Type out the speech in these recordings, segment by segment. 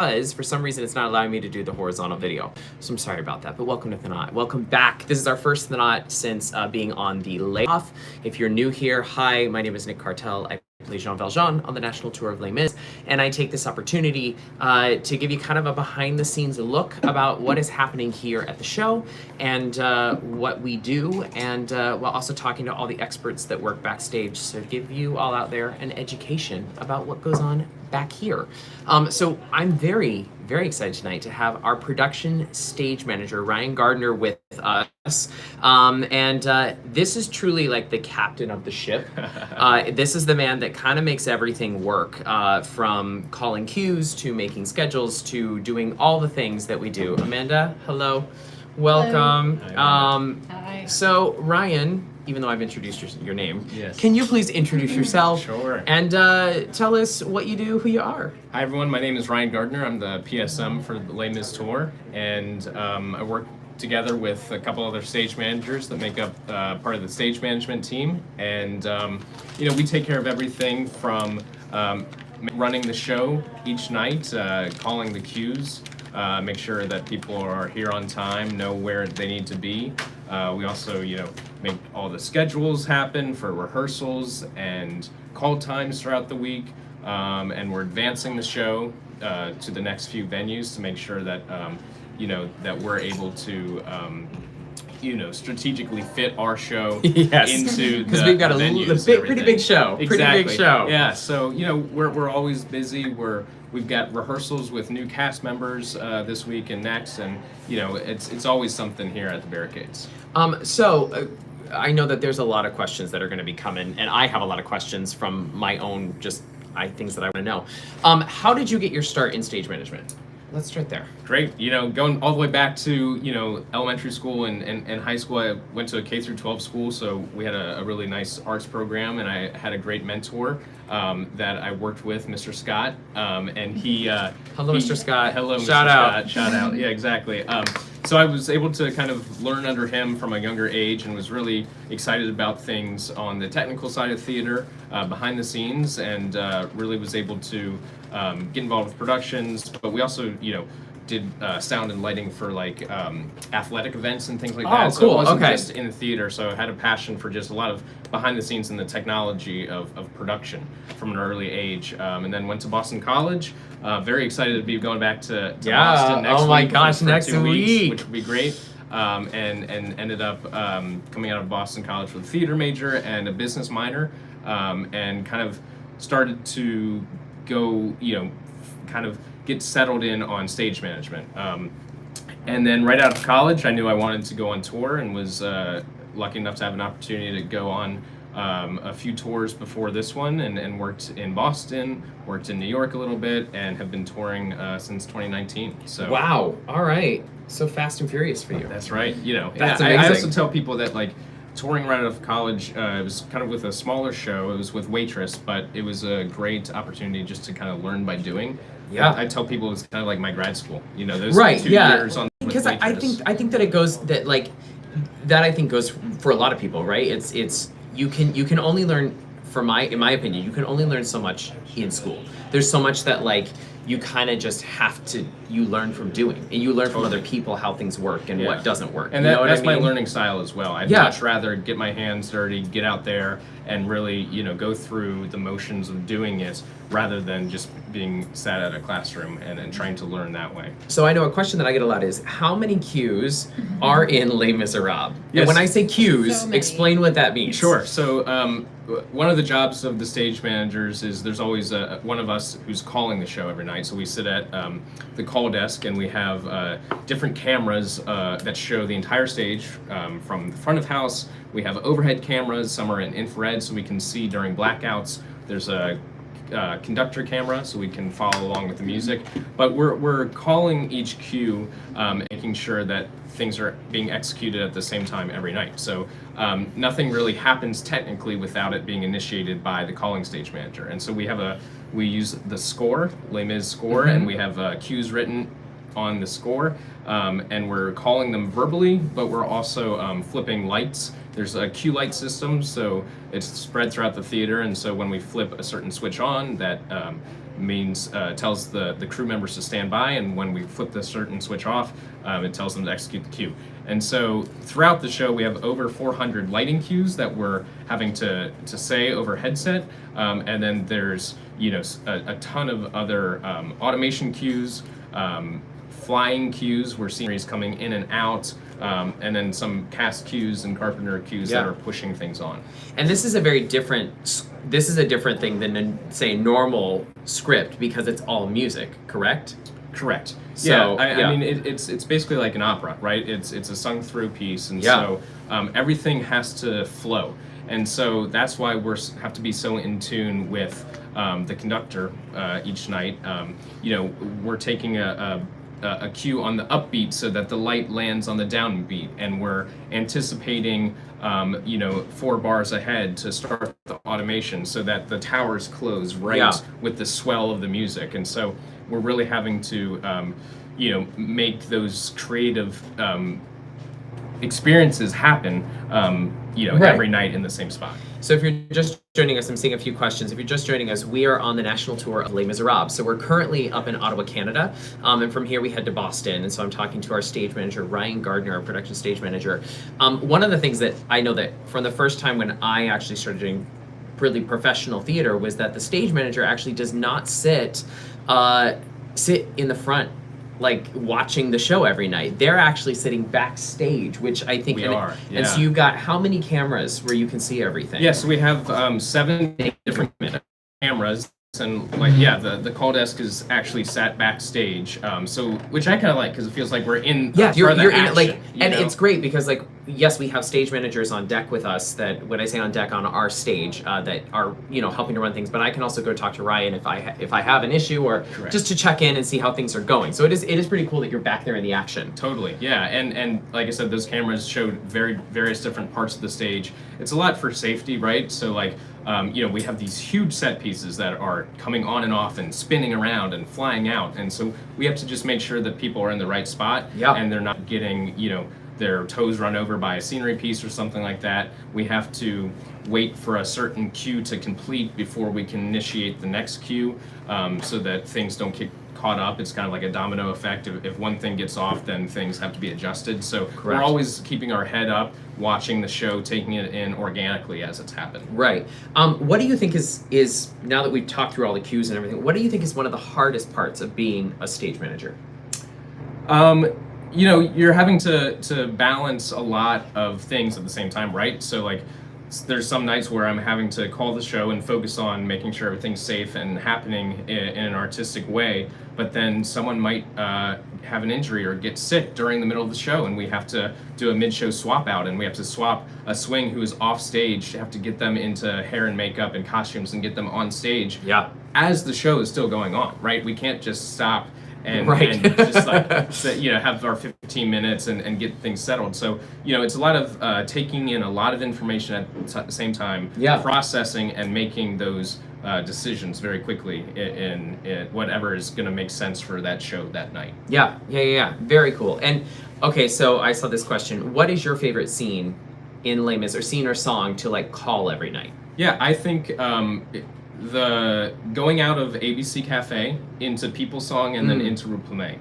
because for some reason it's not allowing me to do the horizontal video. So I'm sorry about that, but welcome to ThNOT. Welcome back. This is our first ThNOT since being on the layoff. If you're new here, hi, my name is Nick Cartell. I play Jean Valjean on the national tour of Les Mis, and I take this opportunity to give you kind of a behind the scenes look about what is happening here at the show and what we do, and while also talking to all the experts that work backstage, so give you all out there an education about what goes on back here. So I'm very, very excited tonight to have our production stage manager, Ryan Gardner, with us. This is truly like the captain of the ship. This is the man that kind of makes everything work, from calling cues to making schedules to doing all the things that we do. Amanda, hello. Welcome. Hello. Hi. So Ryan, even though I've introduced your name, Yes. can you please introduce yourself? Sure. And tell us what you do, who you are. Hi everyone, my name is Ryan Gardner. I'm the PSM for the Les Mis tour, and I work together with a couple other stage managers that make up part of the stage management team. And we take care of everything from running the show each night, calling the cues, make sure that people are here on time, know where they need to be. We also, make all the schedules happen for rehearsals and call times throughout the week. And we're advancing the show to the next few venues to make sure that, that we're able to, strategically fit our show into because we've got pretty big show. Exactly. Pretty big show. Yeah. So we're always busy. We've got rehearsals with new cast members this week and next, and it's always something here at the Barricades. I know that there's a lot of questions that are going to be coming, and I have a lot of questions from my own things that I want to know. How did you get your start in stage management? Let's start there. Great. Going all the way back to, elementary school and high school, I went to a K through 12 school, so we had a really nice arts program, and I had a great mentor that I worked with, Mr. Scott, and he... Hello, Mr. Scott. Hello, Mr. Shout out. Scott. Shout out. Yeah, exactly. So I was able to kind of learn under him from a younger age and was really excited about things on the technical side of theater, behind the scenes, and really was able to get involved with productions. But we also, did sound and lighting for athletic events and things like that. Oh, So cool. it wasn't Okay. just in the theater. So I had a passion for just a lot of behind the scenes and the technology of production from an early age. And then went to Boston College. Very excited to be going back to Boston next week. Oh my gosh, for next 2 weeks, week. which would be great. And ended up coming out of Boston College with a theater major and a business minor, and kind of started to go, kind of get settled in on stage management. And then right out of college, I knew I wanted to go on tour, and was lucky enough to have an opportunity to go on a few tours before this one, and worked in Boston, worked in New York a little bit, and have been touring since 2019. So Wow. All right. So fast and furious for you. that's right. That's I amazing. also tell people that touring right out of college, it was kind of with a smaller show. It was with Waitress, but it was a great opportunity just to kind of learn by doing. Yeah. I tell people it's kind of like my grad school. Those Right. 2 Yeah. years on with Because I Waitress. think that it goes that I think goes for a lot of people, right? It's you can only learn, in my opinion, you can only learn so much in school. There's so much that you kind of just have to, you learn from doing, and you learn from other people how things work and what doesn't work. And you know what that's I mean? my learning style as well. I'd Yeah. much rather get my hands dirty, get out there, and really, go through the motions of doing it, rather than just being sat at a classroom and trying to learn that way. So I know a question that I get a lot is, how many cues are in Les Miserables? Yes. And when I say cues, So many. explain what that means. Sure. So one of the jobs of the stage managers is there's always one of us who's calling the show every night. So we sit at the call desk, and we have different cameras that show the entire stage from the front of house. We have overhead cameras. Some are in infrared, so we can see during blackouts. There's a conductor camera, so we can follow along with the music. But we're calling each cue, making sure that things are being executed at the same time every night. So nothing really happens technically without it being initiated by the calling stage manager. And so we use the score, Les Mis score, and we have cues written on the score, and we're calling them verbally, but we're also flipping lights. There's a cue light system, so it's spread throughout the theater, and so when we flip a certain switch on, that tells the crew members to stand by, and when we flip the certain switch off, it tells them to execute the cue. And so throughout the show, we have over 400 lighting cues that we're having to say over headset, and then there's a ton of other automation cues, flying cues where scenery is coming in and out, and then some cast cues and carpenter cues that are pushing things on. And this is a different thing than say normal script because it's all music, correct? Correct. So, I mean, it's basically like an opera, right? It's a sung through piece, and so everything has to flow, and so that's why we have to be so in tune with the conductor each night. We're taking a cue on the upbeat so that the light lands on the downbeat, and we're anticipating 4 bars ahead to start the automation so that the towers close with the swell of the music. And so we're really having to make those creative experiences happen every night in the same spot. So if you're just joining us, I'm seeing a few questions. If you're just joining us, we are on the national tour of Les Miserables. So we're currently up in Ottawa, Canada, and from here we head to Boston. And so I'm talking to our stage manager, Ryan Gardner, our production stage manager. One of the things that I know that from the first time when I actually started doing really professional theater was that the stage manager actually does not sit in the front like watching the show every night. They're actually sitting backstage, which I think and so you've got how many cameras where you can see everything? Yeah, so we have 7 different cameras, and the call desk is actually sat backstage, so which I kind of like because it feels like we're in you're in action, and it's great because yes, we have stage managers on deck with us that when I say on deck, on our stage, that are helping to run things, but I can also go talk to Ryan if I have an issue or just to check in and see how things are going. So it is pretty cool that you're back there in the action. Totally, yeah, and like I said, those cameras showed various different parts of the stage. It's a lot for safety, right? So we have these huge set pieces that are coming on and off and spinning around and flying out, and so we have to just make sure that people are in the right spot and they're not getting their toes run over by a scenery piece or something like that. We have to wait for a certain cue to complete before we can initiate the next cue, so that things don't get caught up. It's kind of like a domino effect. If one thing gets off, then things have to be adjusted. So we're always keeping our head up, watching the show, taking it in organically as it's happened. Right. What do you think is now that we've talked through all the cues and everything, what do you think is one of the hardest parts of being a stage manager? You're having to balance a lot of things at the same time, right? So there's some nights where I'm having to call the show and focus on making sure everything's safe and happening in an artistic way, but then someone might have an injury or get sick during the middle of the show, and we have to do a mid-show swap out, and we have to swap a swing who is off stage, have to get them into hair and makeup and costumes and get them on stage as the show is still going on, right? We can't just stop and just have our 15 minutes and get things settled. So it's a lot of taking in a lot of information at the same time, processing and making those decisions very quickly in whatever is going to make sense for that show that night. Yeah, very cool. And okay, so I saw this question: what is your favorite scene in Les Mis, or scene or song to call every night? Yeah, I think the going out of ABC Cafe into People Song and then into Rue Plumet.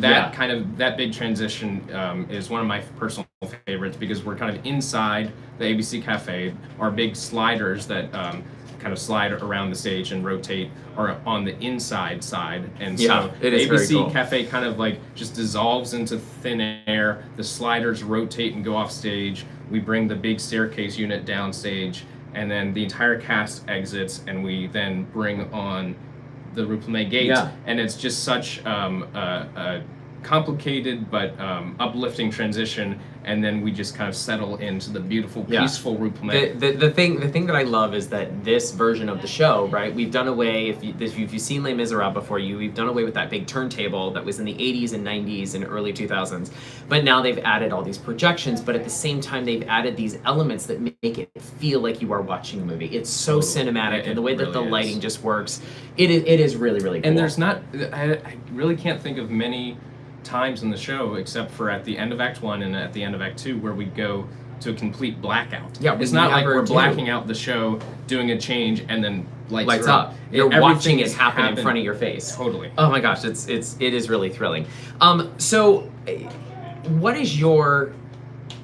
That big transition is one of my personal favorites because we're kind of inside the ABC Cafe. Our big sliders that kind of slide around the stage and rotate are on the inside side, and so the ABC Cafe kind of just dissolves into thin air. The sliders rotate and go off stage. We bring the big staircase unit downstage, and then the entire cast exits, and we then bring on the Rue Plumet gate, and it's just such a complicated but uplifting transition, and then we just kind of settle into the beautiful, peaceful Rue Plumet. The thing that I love is that this version of the show, right? We've done away, if you've seen Les Miserables before, we've done away with that big turntable that was in the 80s and 90s and early 2000s. But now they've added all these projections, but at the same time they've added these elements that make it feel like you are watching a movie. It's so cinematic, and the way that the lighting just works, it is really, really cool. And there's not, I really can't think of many times in the show, except for at the end of Act 1 and at the end of Act 2, where we go to a complete blackout. Yeah, it's not like never we're do. blacking out the show, doing a change, and then lights Lights up. You're Everything watching it is happen in front of your face. Totally. Oh my gosh, it is really thrilling. So what is your,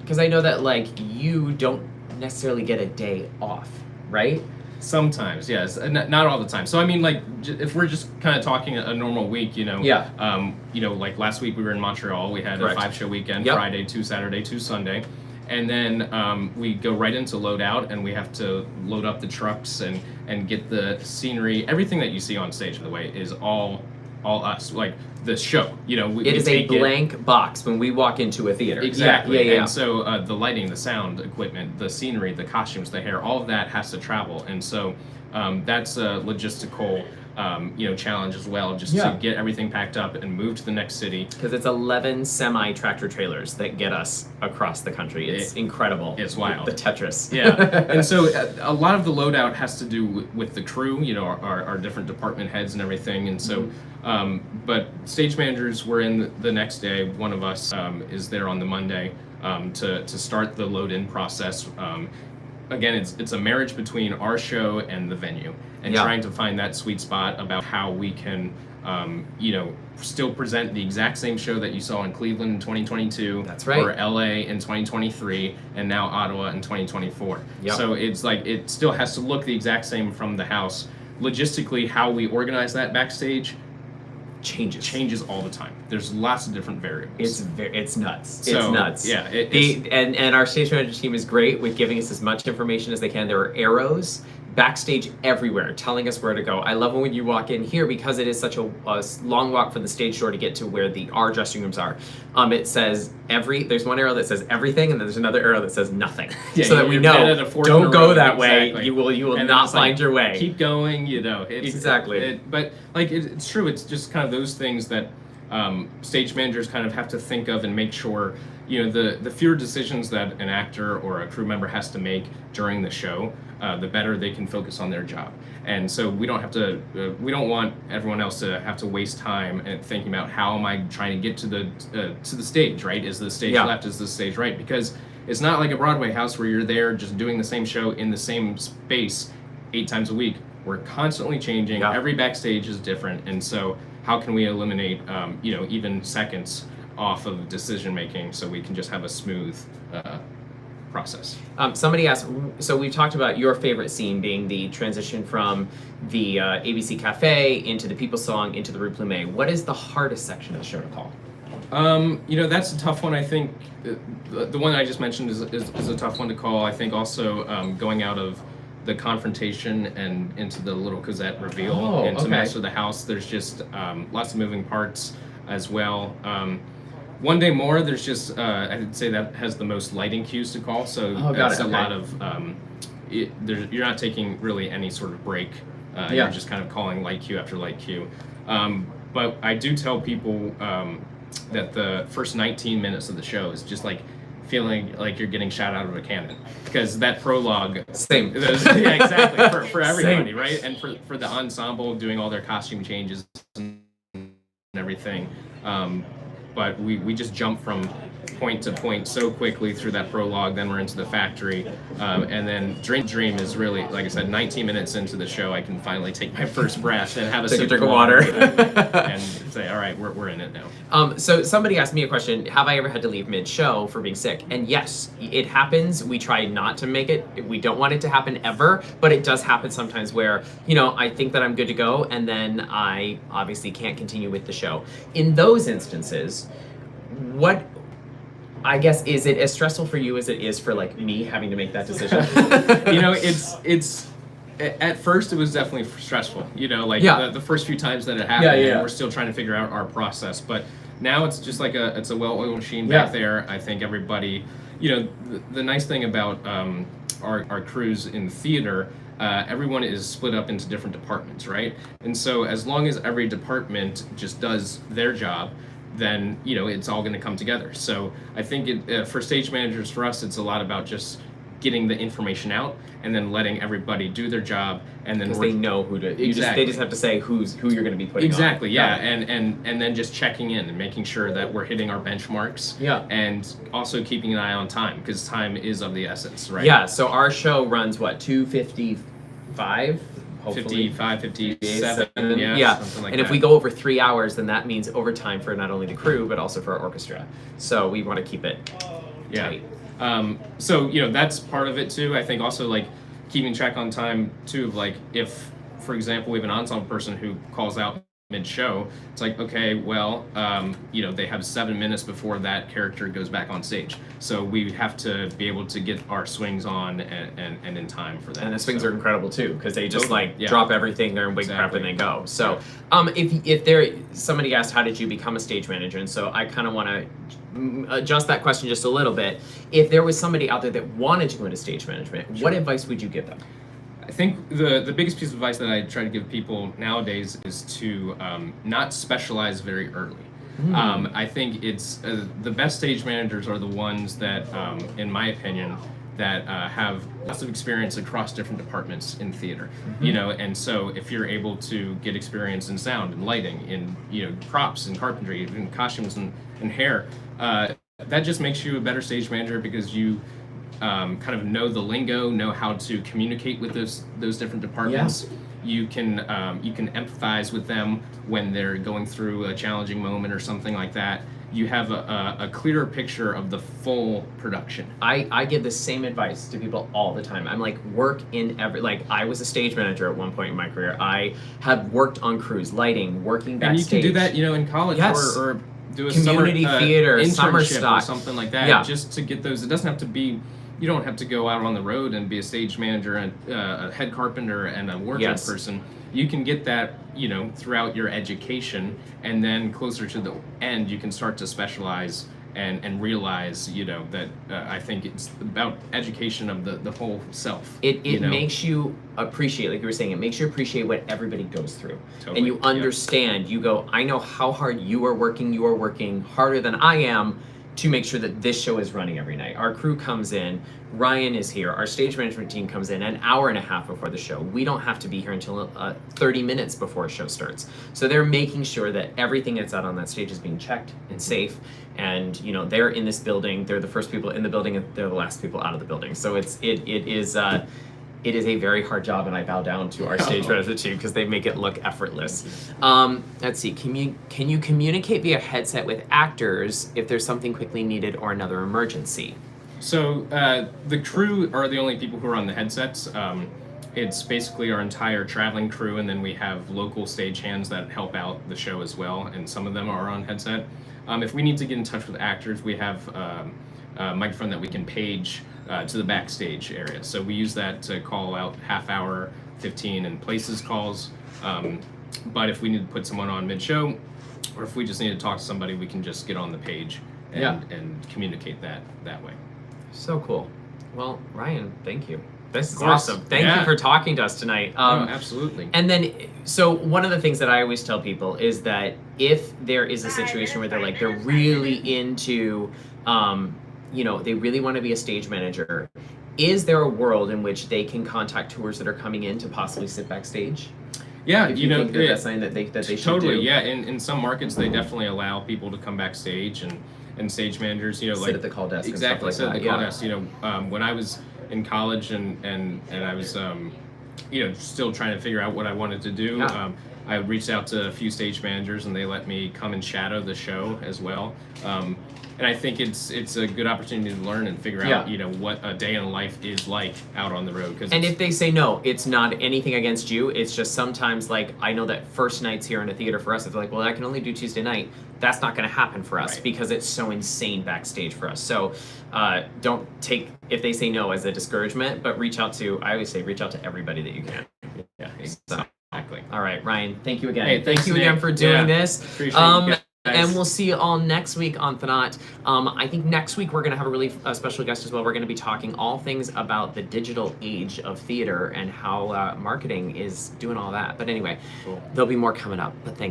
because I know that like you don't necessarily get a day off, right? Sometimes, yes, not all the time. So I mean, like, if we're just kind of talking a normal week, like last week we were in Montreal. We had Correct. a 5-show weekend: Yep. Friday to Saturday to Sunday, and then we go right into load out, and we have to load up the trucks and get the scenery. Everything that you see on stage, by the way, is all us. Like the show, It is a blank box when we walk into a theater. Exactly. Yeah. And so the lighting, the sound equipment, the scenery, the costumes, the hair, all of that has to travel. And so that's a logistical challenge as well, just to get everything packed up and move to the next city. Because it's 11 semi-tractor trailers that get us across the country. It's incredible. It's wild. The Tetris. Yeah. And so a lot of the loadout has to do with the crew, our different department heads and everything. And so, but stage managers were in the next day. One of us is there on the Monday to start the load-in process. Again, it's a marriage between our show and the venue, and trying to find that sweet spot about how we can, still present the exact same show that you saw in Cleveland in 2022, That's right, or LA in 2023, and now Ottawa in 2024. Yep. So it's like it still has to look the exact same from the house. Logistically, how we organize that backstage changes all the time. There's lots of different variables. It's nuts. So, it's nuts. Yeah. And our stage manager team is great with giving us as much information as they can. There are arrows backstage everywhere telling us where to go. I love when you walk in here, because it is such a long walk from the stage door to get to where our dressing rooms are. It says there's one arrow that says everything, and then there's another arrow that says nothing. So that we know, don't go that way. You will not find your way. Keep going, Exactly. But like it's true. It's just kind of those things that stage managers kind of have to think of and make sure, the fewer decisions that an actor or a crew member has to make during the show, the better they can focus on their job. And so we don't want everyone else to have to waste time and thinking about how am I trying to get to the stage, right? Is the stage left? Is the stage right? Because it's not like a Broadway house where you're there just doing the same show in the same space 8 times a week. We're constantly changing. Yeah. Every backstage is different. And so how can we eliminate, even seconds off of decision making so we can just have a smooth process? Somebody asked, so we've talked about your favorite scene being the transition from the ABC Cafe into the People Song into the Rue Plumet. What is the hardest section of the show to call? That's a tough one. I think the one I just mentioned is a tough one to call. I think also going out of the confrontation and into the little Cosette reveal into Master of the House, there's just lots of moving parts as well. One Day More, there's just I'd say that has the most lighting cues to call, so that's a lot of you're not taking really any sort of break. You're just kind of calling light cue after light cue. But I do tell people that the first 19 minutes of the show is just like feeling like you're getting shot out of a cannon, because that prologue, Same. Yeah, exactly, for everybody, right? And for the ensemble doing all their costume changes and everything. But we just jump from point to point so quickly through that prologue. Then we're into the factory, and then Dream is really, like I said, 19 minutes into the show, I can finally take my first breath and have a Take a sip drink of water and say, all right, we're in it now. So somebody asked me a question: have I ever had to leave mid-show for being sick? And yes, it happens. We try not to make it. We don't want it to happen ever, but it does happen sometimes where, I think that I'm good to go, and then I obviously can't continue with the show. In those instances, what, I guess, is it as stressful for you as it is for like me having to make that decision? It's at first it was definitely stressful. The first few times that it happened, and we're still trying to figure out our process. But now it's just like it's a well-oiled machine back there. I think everybody, the nice thing about our crews in theater, everyone is split up into different departments, right? And so as long as every department just does their job, then it's all going to come together. So I think for stage managers, for us, it's a lot about just getting the information out and then letting everybody do their job, and then because they know who to. They just have to say who you're going to be putting exactly, on. yeah, and then just checking in and making sure that we're hitting our benchmarks. Yeah, and also keeping an eye on time, because time is of the essence, right? Yeah. So our show runs what, 2:55. Hopefully 55, 57, yeah. Something like and that. if we go over 3 hours, then that means overtime for not only the crew but also for our orchestra. So we want to keep it tight. So that's part of it too. I think also like keeping track on time too. Of like if, for example, we have an ensemble person who calls out mid-show, it's like, okay, well, they have 7 minutes before that character goes back on stage, so we have to be able to get our swings on and in time for that. And the swings are incredible too, because they just totally, drop everything there and wig prep and they go. So if somebody asked how did you become a stage manager, and so I kind of want to adjust that question just a little bit. If there was somebody out there that wanted to go into stage management, what advice would you give them? I think the biggest piece of advice that I try to give people nowadays is to not specialize very early. I think it's the best stage managers are the ones that, in my opinion, that have lots of experience across different departments in theater. And so if you're able to get experience in sound and lighting, in props and carpentry, in costumes and hair, that just makes you a better stage manager, because you kind of know the lingo, know how to communicate with those different departments. You can empathize with them when they're going through a challenging moment or something like that. You have a clearer picture of the full production. I give the same advice to people all the time. I'm like, work in I was a stage manager at one point in my career. I have worked on crews, lighting, working backstage. And you can do that, in college, or do a community summer, theater, summer internship stock, or something like that, just to get those. It doesn't have to be. You don't have to go out on the road and be a stage manager and a head carpenter and a wardrobe person. You can get that, throughout your education, and then closer to the end, you can start to specialize and realize, that I think it's about education of the whole self. It makes you appreciate, like you were saying, it makes you appreciate what everybody goes through. Totally. And you understand, you go, I know how hard you are working harder than I am to make sure that this show is running every night. Our crew comes in, Ryan is here, our stage management team comes in an hour and a half before the show. We don't have to be here until 30 minutes before a show starts. So they're making sure that everything that's out on that stage is being checked and safe. And they're in this building, they're the first people in the building, and they're the last people out of the building. So it is a very hard job, and I bow down to our stage management team because they make it look effortless. Let's see, can you communicate via headset with actors if there's something quickly needed or another emergency? So the crew are the only people who are on the headsets. It's basically our entire traveling crew, and then we have local stagehands that help out the show as well, and some of them are on headset. If we need to get in touch with actors, we have a microphone that we can page to the backstage area. So we use that to call out half hour, 15, and places calls. But if we need to put someone on mid-show, or if we just need to talk to somebody, we can just get on the page and communicate that way. So cool. Well, Ryan, thank you. This is awesome. Thank you for talking to us tonight. Absolutely. And then, so one of the things that I always tell people is that if there is a situation where they're really into, they really want to be a stage manager, is there a world in which they can contact tours that are coming in to possibly sit backstage? Yeah, if you think that's something that they should do. Totally, yeah. In some markets, they definitely allow people to come backstage and stage managers, sit at the call desk. Exactly, and stuff like sit at the call desk. When I was in college and I was, still trying to figure out what I wanted to do. I reached out to a few stage managers, and they let me come and shadow the show as well. And I think it's a good opportunity to learn and figure out, what a day in life is like out on the road. And if they say no, it's not anything against you. It's just sometimes, I know that first nights here in a theater for us, it's like, well, I can only do Tuesday night. That's not going to happen for us because it's so insane backstage for us. So don't take, if they say no, as a discouragement, but I always say, reach out to everybody that you can. Yeah, exactly. So, all right, Ryan, thank you again. Hey, thank you again for doing this. Appreciate it. And we'll see you all next week on ThNOT. I think next week we're going to have a really special guest as well. We're going to be talking all things about the digital age of theater and how marketing is doing all that. But anyway, There'll be more coming up. But thanks.